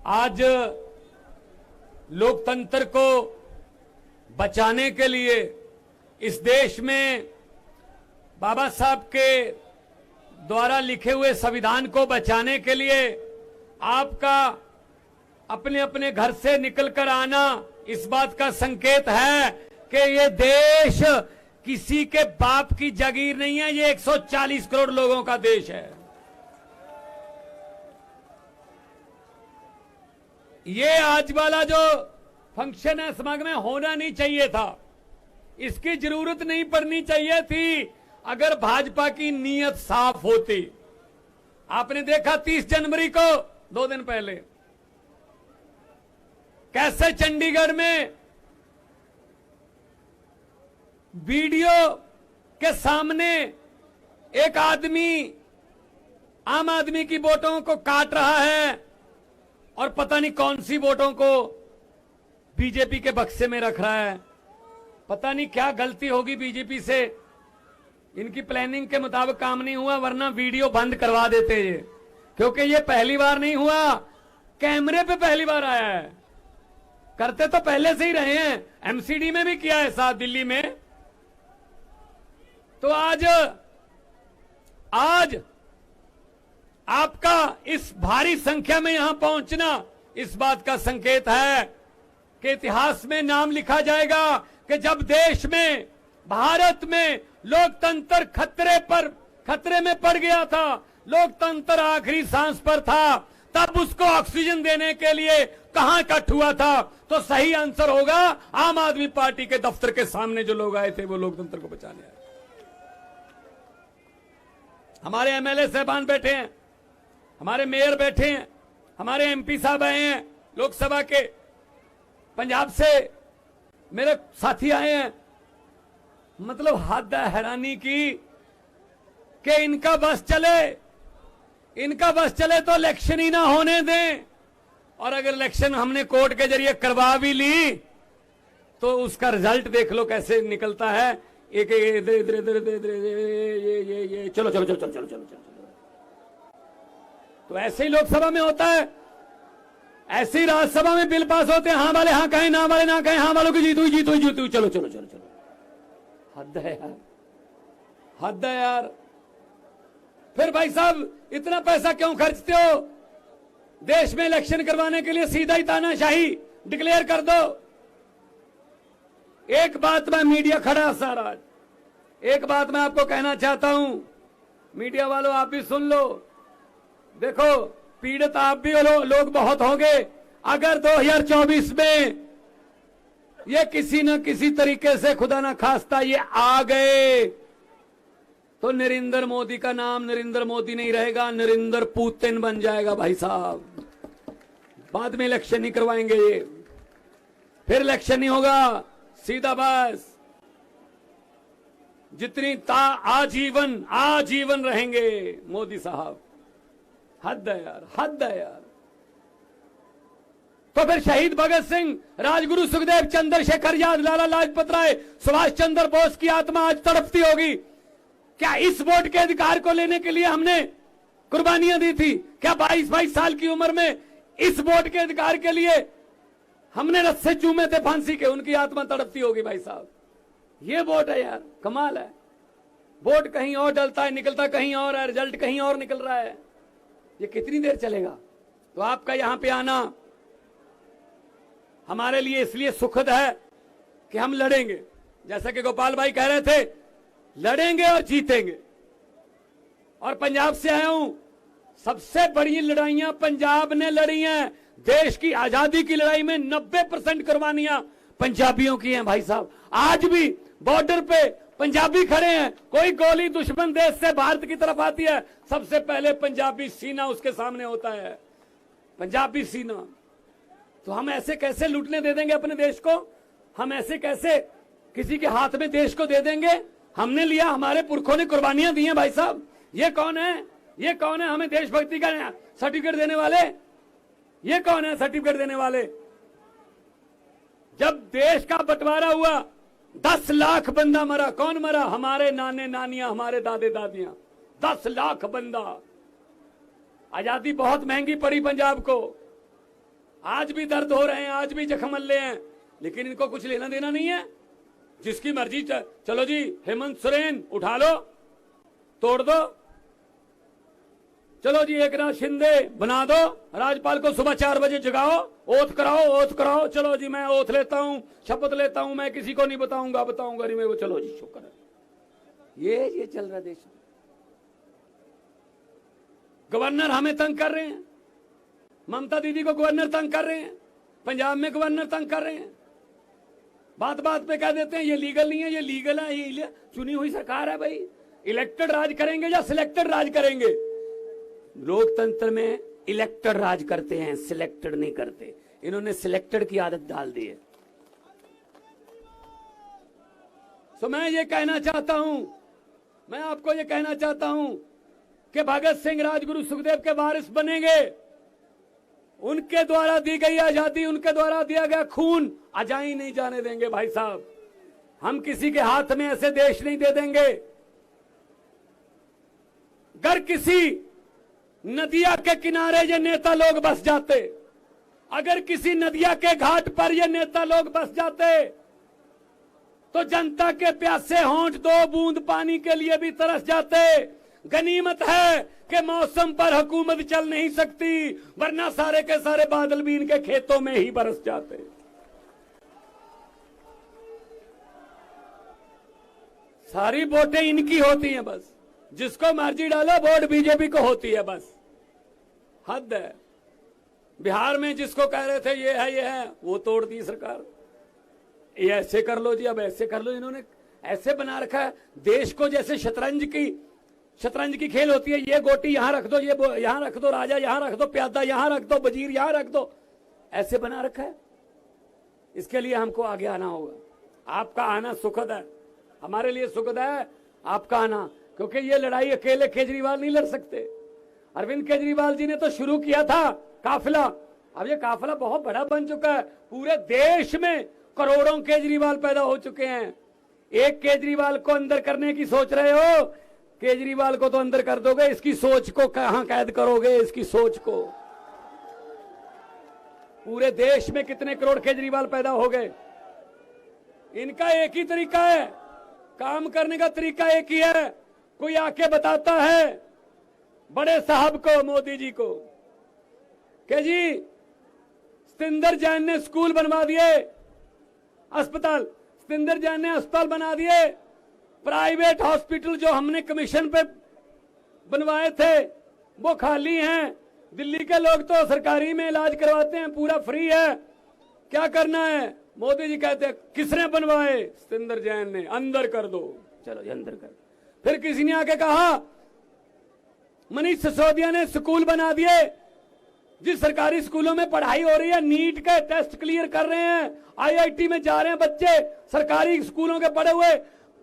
आज लोकतंत्र को बचाने के लिए इस देश में बाबा साहब के द्वारा लिखे हुए संविधान को बचाने के लिए आपका अपने अपने घर से निकलकर आना इस बात का संकेत है कि ये देश किसी के बाप की जागीर नहीं है, ये 140 करोड़ लोगों का देश है। ये आज वाला जो फंक्शन है समागम में होना नहीं चाहिए था, इसकी जरूरत नहीं पड़नी चाहिए थी अगर भाजपा की नीयत साफ होती। आपने देखा 30 जनवरी को 2 दिन पहले कैसे चंडीगढ़ में वीडियो के सामने एक आदमी आम आदमी की वोटों को काट रहा है और पता नहीं कौन सी वोटों को बीजेपी के बक्से में रख रहा है। पता नहीं क्या गलती होगी बीजेपी से, इनकी प्लानिंग के मुताबिक काम नहीं हुआ, वरना वीडियो बंद करवा देते ये, क्योंकि ये पहली बार नहीं हुआ, कैमरे पे पहली बार आया है। करते तो पहले से ही रहे हैं, एमसीडी में भी किया है साथ दिल्ली में। तो आज आपका इस भारी संख्या में यहां पहुंचना इस बात का संकेत है कि इतिहास में नाम लिखा जाएगा कि जब देश में भारत में लोकतंत्र खतरे में पड़ गया था, लोकतंत्र आखिरी सांस पर था, तब उसको ऑक्सीजन देने के लिए कहां इकट्ठ हुआ था? तो सही आंसर होगा आम आदमी पार्टी के दफ्तर के सामने जो लोग आए थे वो लोकतंत्र को बचाने आए। हमारे एमएलए साहबान बैठे हैं, हमारे मेयर बैठे हैं, हमारे एमपी साहब आए हैं लोकसभा के, पंजाब से मेरे साथी आए हैं। मतलब हद है हैरानी की कि इनका बस चले तो इलेक्शन ही ना होने दें, और अगर इलेक्शन हमने कोर्ट के जरिए करवा भी ली तो उसका रिजल्ट देख लो कैसे निकलता है। एक ये चलो चलो चलो चलो चलो चलो चलो। तो ऐसे ही लोकसभा में होता है, ऐसे ही राज्यसभा में बिल पास होते हैं, हाँ वाले हाँ कहें, ना वाले ना कहें, हाँ वालों की जीत हुई चलो चलो चलो चलो। हद है यार, हद है यार। फिर भाई साहब इतना पैसा क्यों खर्चते हो? देश में इलेक्शन करवाने के लिए सीधा ही तानाशाही डिक्लेयर कर दो। एक बात मैं मीडिया खड़ा सारा, एक बात मैं आपको कहना चाहता हूं, मीडिया वालों आप भी सुन लो। देखो पीड़ित आप भी लोग बहुत होंगे। अगर 2024 में ये किसी न किसी तरीके से खुदा ना खास्ता ये आ गए तो नरेंद्र मोदी का नाम नरेंद्र मोदी नहीं रहेगा, नरेंद्र पुतिन बन जाएगा भाई साहब। बाद में इलेक्शन नहीं करवाएंगे ये, फिर इलेक्शन नहीं होगा, सीधा बस जितनी आजीवन रहेंगे मोदी साहब। हद है यार, हद है यार। तो फिर शहीद भगत सिंह, राजगुरु सुखदेव, चंद्रशेखर आजाद, लाला लाजपत राय, सुभाष चंद्र बोस की आत्मा आज तड़पती होगी। क्या इस वोट के अधिकार को लेने के लिए हमने कुर्बानियां दी थी? क्या 22 साल की उम्र में इस वोट के अधिकार के लिए हमने रस्से चूमे थे फांसी के? उनकी आत्मा तड़पती होगी भाई साहब। ये वोट है यार, कमाल है। वोट कहीं और डलता है, निकलता कहीं और है, रिजल्ट कहीं और निकल रहा है। ये कितनी देर चलेगा? तो आपका यहां पे आना हमारे लिए इसलिए सुखद है कि हम लड़ेंगे, जैसा कि गोपाल भाई कह रहे थे, लड़ेंगे और जीतेंगे। और पंजाब से आया हूं, सबसे बड़ी लड़ाइयां पंजाब ने लड़ी हैं। देश की आजादी की लड़ाई में 90% कुर्बानियां पंजाबियों की हैं भाई साहब। आज भी बॉर्डर पे पंजाबी खड़े हैं, कोई गोली दुश्मन देश से भारत की तरफ आती है, सबसे पहले पंजाबी सीना उसके सामने होता है, पंजाबी सीना। तो हम ऐसे कैसे लूटने दे देंगे अपने देश को? हम ऐसे कैसे किसी के हाथ में देश को दे देंगे? हमने लिया, हमारे पुरखों ने कुर्बानियां दी हैं भाई साहब। ये कौन है? ये कौन है हमें देशभक्ति का सर्टिफिकेट देने वाले? ये कौन है सर्टिफिकेट देने वाले? जब देश का बंटवारा हुआ 10 लाख बंदा मरा। कौन मरा? हमारे नाने नानियां, हमारे दादे दादियां। 10 लाख बंदा। आजादी बहुत महंगी पड़ी पंजाब को। आज भी दर्द हो रहे हैं, आज भी जख्म मल्ले हैं, लेकिन इनको कुछ लेना देना नहीं है। जिसकी मर्जी चलो जी, हेमंत सोरेन उठा लो, तोड़ दो, चलो जी एकनाथ शिंदे बना दो, राज्यपाल को सुबह 4 बजे जगाओ, ओथ कराओ, चलो जी मैं ओथ लेता हूं, शपथ लेता हूं, मैं किसी को नहीं बताऊंगा नहीं मैं वो, चलो जी शुक्र है। ये चल रहा देश में। गवर्नर हमें तंग कर रहे हैं, ममता दीदी को गवर्नर तंग कर रहे हैं, पंजाब में गवर्नर तंग कर रहे हैं, बात पे कह देते हैं ये लीगल नहीं है, ये लीगल है, ये चुनी हुई सरकार है भाई। इलेक्टेड राज करेंगे या सिलेक्टेड राज करेंगे? लोकतंत्र में इलेक्टेड राज करते हैं, सिलेक्टेड नहीं करते। इन्होंने सिलेक्टेड की आदत डाल दी है। तो मैं ये कहना चाहता हूं, मैं आपको ये कहना चाहता हूं कि भगत सिंह राजगुरु सुखदेव के वारिस बनेंगे। उनके द्वारा दी गई आजादी, उनके द्वारा दिया गया खून अजाई नहीं जाने देंगे भाई साहब। हम किसी के हाथ में ऐसे देश नहीं दे देंगे। अगर किसी नदिया के किनारे ये नेता लोग बस जाते, अगर किसी नदिया के घाट पर ये नेता लोग बस जाते, तो जनता के प्यासे होंठ 2 बूंद पानी के लिए भी तरस जाते। गनीमत है कि मौसम पर हुकूमत चल नहीं सकती, वरना सारे के सारे बादल भी इनके खेतों में ही बरस जाते। सारी वोटें इनकी होती हैं, बस जिसको मर्जी डालो वोट बीजेपी को होती है, बस हद है। बिहार में जिसको कह रहे थे ये है, वो तोड़ दी सरकार। ये ऐसे कर लो जी, अब ऐसे कर लो। इन्होंने ऐसे बना रखा है देश को, जैसे शतरंज की खेल होती है। ये गोटी यहां रख दो, ये यहां रख दो, राजा यहां रख दो, प्यादा यहां रख दो, वजीर यहां रख दो, ऐसे बना रखा है। इसके लिए हमको आगे आना होगा। आपका आना सुखद है, हमारे लिए सुखद है आपका आना, क्योंकि ये लड़ाई अकेले केजरीवाल नहीं लड़ सकते। अरविंद केजरीवाल जी ने तो शुरू किया था काफिला, अब ये काफिला बहुत बड़ा बन चुका है। पूरे देश में करोड़ों केजरीवाल पैदा हो चुके हैं। एक केजरीवाल को अंदर करने की सोच रहे हो, केजरीवाल को तो अंदर कर दोगे, इसकी सोच को कहां कैद करोगे? इसकी सोच को पूरे देश में कितने करोड़ केजरीवाल पैदा हो गए। इनका एक ही तरीका है, काम करने का तरीका एक ही है। कोई आके बताता है बड़े साहब को, मोदी जी को, कि जी सतिंदर जैन ने स्कूल बनवा दिए, अस्पताल, सतिंदर जैन ने अस्पताल बना दिए। प्राइवेट हॉस्पिटल जो हमने कमीशन पे बनवाए थे वो खाली हैं। दिल्ली के लोग तो सरकारी में इलाज करवाते हैं, पूरा फ्री है। क्या करना है? मोदी जी कहते हैं किसने बनवाए? सतिंदर जैन ने, अंदर कर दो। चलो जी अंदर कर। फिर किसी ने आके कहा मनीष सिसोदिया ने स्कूल बना दिए। जिस सरकारी स्कूलों में पढ़ाई हो रही है, नीट के टेस्ट क्लियर कर रहे हैं, आईआईटी में जा रहे हैं बच्चे, सरकारी स्कूलों के पढ़े हुए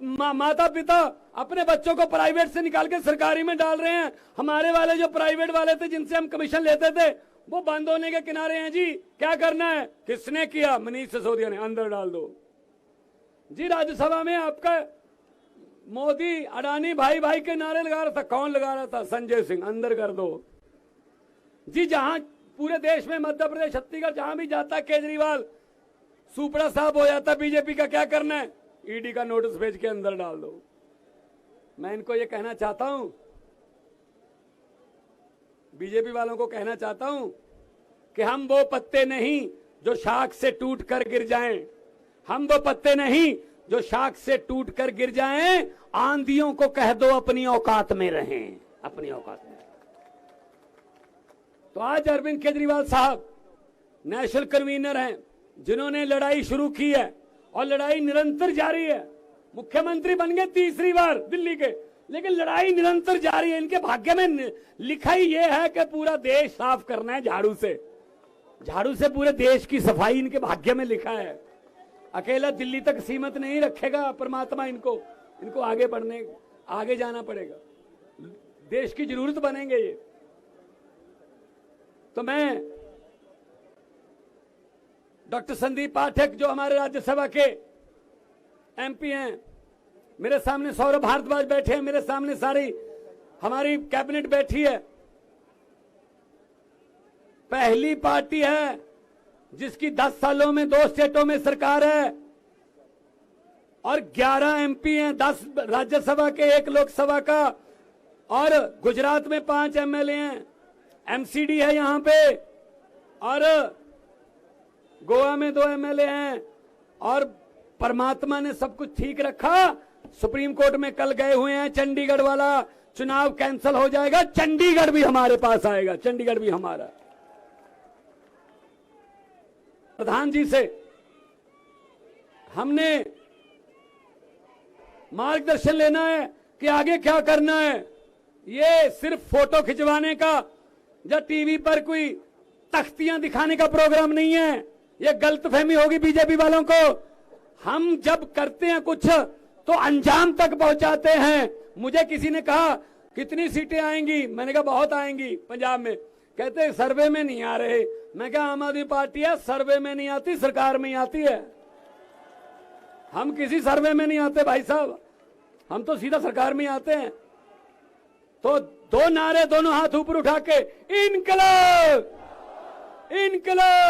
माता पिता अपने बच्चों को प्राइवेट से निकाल के सरकारी में डाल रहे हैं। हमारे वाले जो प्राइवेट वाले थे, जिनसे हम कमीशन लेते थे, वो बंद होने के किनारे हैं जी। क्या करना है? किसने किया? मनीष सिसोदिया ने, अंदर डाल दो जी। राज्यसभा में आपका मोदी अडानी भाई भाई के नारे लगा रहा था। कौन लगा रहा था? संजय सिंह, अंदर कर दो जी। जहां पूरे देश में, मध्य प्रदेश, छत्तीसगढ़, जहां भी जाता केजरीवाल सुपड़ा साहब हो जाता बीजेपी का। क्या करना है? ईडी का नोटिस भेज के अंदर डाल दो। मैं इनको ये कहना चाहता हूं, बीजेपी वालों को कहना चाहता हूं कि हम वो पत्ते नहीं जो शाख से टूट कर गिर जाएं। हम वो पत्ते नहीं जो शाख से टूट कर गिर जाएं। आंधियों को कह दो अपनी औकात में रहें, अपनी औकात में। तो आज अरविंद केजरीवाल साहब नेशनल कन्वीनर हैं, जिन्होंने लड़ाई शुरू की है और लड़ाई निरंतर जारी है। मुख्यमंत्री बन गए 3री बार दिल्ली के, लेकिन लड़ाई निरंतर जारी है। इनके भाग्य में लिखा ही यह है कि पूरा देश साफ करना है झाड़ू से। झाड़ू से पूरे देश की सफाई इनके भाग्य में लिखा है। अकेला दिल्ली तक सीमित नहीं रखेगा परमात्मा इनको आगे बढ़ने, आगे जाना पड़ेगा। देश की जरूरत बनेंगे ये। तो मैं डॉक्टर संदीप पाठक, जो हमारे राज्यसभा के एमपी हैं, मेरे सामने सौरभ भारद्वाज बैठे हैं, मेरे सामने सारी हमारी कैबिनेट बैठी है। पहली पार्टी है जिसकी 10 सालों में 2 स्टेटों में सरकार है और 11 एमपी हैं, 10 राज्यसभा के, 1 लोकसभा का, और गुजरात में 5 एमएलए हैं, एमसीडी है यहां पे, और गोवा में 2 एमएलए हैं, और परमात्मा ने सब कुछ ठीक रखा। सुप्रीम कोर्ट में कल गए हुए हैं, चंडीगढ़ वाला चुनाव कैंसिल हो जाएगा, चंडीगढ़ भी हमारे पास आएगा, चंडीगढ़ भी हमारा। प्रधान जी से हमने मार्गदर्शन लेना है कि आगे क्या करना है। ये सिर्फ फोटो खिंचवाने का या टीवी पर कोई तख्तियां दिखाने का प्रोग्राम नहीं है। ये गलतफहमी होगी बीजेपी वालों को। हम जब करते हैं कुछ तो अंजाम तक पहुंचाते हैं। मुझे किसी ने कहा कितनी सीटें आएंगी, मैंने कहा बहुत आएंगी पंजाब में। कहते सर्वे में नहीं आ रहे। मैं कहा आम आदमी पार्टी है, सर्वे में नहीं आती, सरकार में ही आती है। हम किसी सर्वे में नहीं आते भाई साहब, हम तो सीधा सरकार में ही आते हैं। तो 2 नारे, दोनों हाथ ऊपर उठा के, इनकलाब, इनकलाब।